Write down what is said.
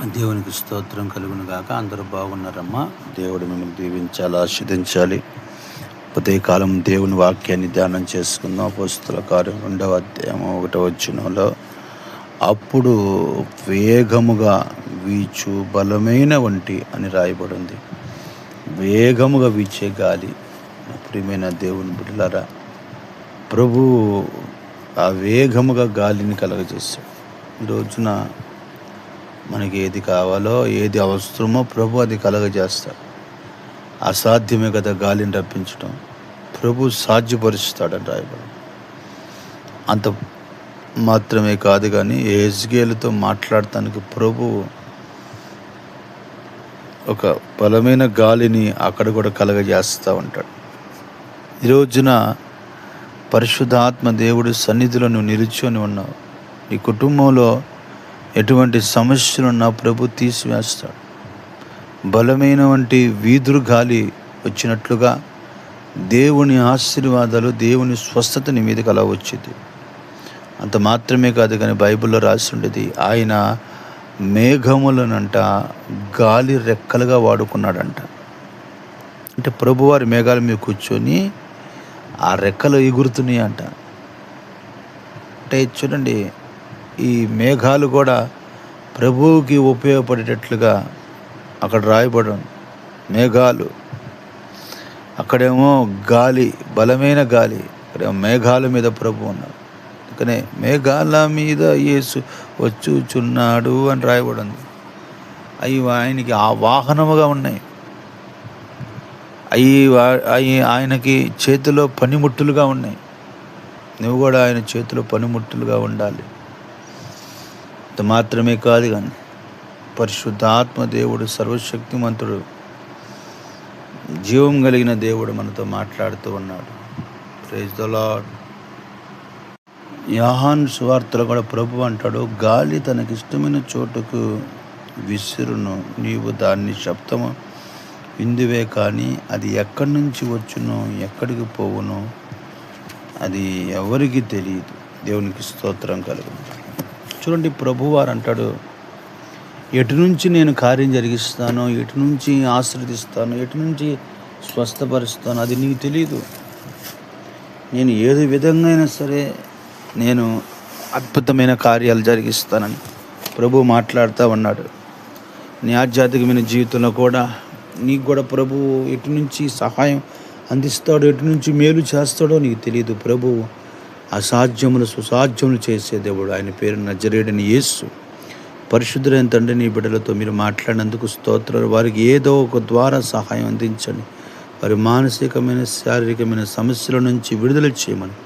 దేవునికి స్తోత్రం కలుగును గాక. అందరూ బాగున్నారమ్మా. దేవుడు మిమ్మల్ని దీవించాలి, ఆశీర్వదించాలి. ఉదయకాలం దేవుని వాక్యాన్ని ధ్యానం చేసుకుందాం. అపోస్తల కార్యం 2వ అధ్యాయం 1వ వచనంలో, అప్పుడు వేగముగా వీచు బలమైన వంటి అని రాయబడింది. వేగముగా వీచే గాలి. ప్రియమైన దేవుని బిడ్డలారా, ప్రభు ఆ వేగముగా గాలిని కలగజేశాడు. ఈ రోజున మనకి ఏది కావాలో, ఏది అవసరమో ప్రభు అది కలగజేస్తాడు. అసాధ్యమే కదా గాలిని రప్పించడం, ప్రభు సాధ్యపరుస్తాడని రాయబడి. అంత మాత్రమే కాదు కానీ యెహెజ్కేలుతో మాట్లాడటానికి ప్రభు ఒక బలమైన గాలిని అక్కడ కూడా కలగజేస్తూ ఉంటాడు. ఈ రోజున పరిశుద్ధాత్మ దేవుడి సన్నిధిలో నువ్వు నిలుచొని ఉన్నావు. నీ కుటుంబంలో ఎటువంటి సమస్యలున్నా ప్రభు తీసివేస్తాడు. బలమైన వంటి వీధురు గాలి వచ్చినట్లుగా దేవుని ఆశీర్వాదాలు, దేవుని స్వస్థత నీ మీదకి అలా వచ్చింది. అంత మాత్రమే కాదు కానీ బైబిల్లో రాసి ఉండేది, ఆయన మేఘములనంట గాలి రెక్కలుగా వాడుకున్నాడంట. అంటే ప్రభువారి మేఘాల మీద కూర్చొని ఆ రెక్కలు ఎగురుతున్నాయి అంట. అంటే చూడండి, ఈ మేఘాలు కూడా ప్రభువుకి ఉపయోగపడేటట్లుగా అక్కడ రాయబడి మేఘాలు, అక్కడేమో గాలి, బలమైన గాలి, అక్కడేమో మేఘాల మీద ప్రభు ఉన్నాడు. అందుకనే మేఘాల మీద యేసు వచ్చుచున్నాడు అని రాయబడింది. అవి ఆయనకి ఆ వాహనముగా ఉన్నాయి. అవి ఆయనకి చేతిలో పనిముట్టులుగా ఉన్నాయి. నువ్వు కూడా ఆయన చేతిలో పనిముట్టులుగా ఉండాలి. అంత మాత్రమే కాదు కానీ పరిశుద్ధాత్మ దేవుడు, సర్వశక్తిమంతుడు, జీవం కలిగిన దేవుడు మనతో మాట్లాడుతూ ఉన్నాడు. Praise the Lord. యోహాను సువార్తలో కూడా ప్రభు అంటాడు, గాలి తనకిష్టమైన చోటుకు విసురును, నీవు దాన్ని శబ్దము విందువే కానీ అది ఎక్కడి నుంచి వచ్చునో ఎక్కడికి పోవునో అది ఎవరికి తెలియదు. దేవునికి స్తోత్రం కలుగును. చూడండి, ప్రభువారు అంటాడు, ఎటు నుంచి నేను కార్యం జరిగిస్తానో, ఎటు నుంచి ఆశీర్వదిస్తానో, ఎటు నుంచి స్వస్థపరుస్తానో అది నీకు తెలియదు. నేను ఏది విధంగా అయినా సరే నేను అద్భుతమైన కార్యాలు జరిగిస్తానని ప్రభు మాట్లాడుతూ ఉన్నాడు. నీ ఆధ్యాత్మికమైన జీవితంలో కూడా నీకు కూడా ప్రభు ఎటు నుంచి సహాయం అందిస్తాడో, ఎటు నుంచి మేలు చేస్తాడో నీకు తెలియదు. ప్రభు అసాధ్యములు సుసాధ్యములు చేసే దేవుడు. ఆయన పేరు నజరేయుడైన యేసు. పరిశుద్ధులైన తండ్రి, నీ బిడ్డలతో మీరు మాట్లాడినందుకు స్తోత్రాలు. వారికి ఏదో ఒక ద్వారా సహాయం అందించండి. వారి మానసికమైన, శారీరకమైన సమస్యల నుంచి విడుదల చేయమని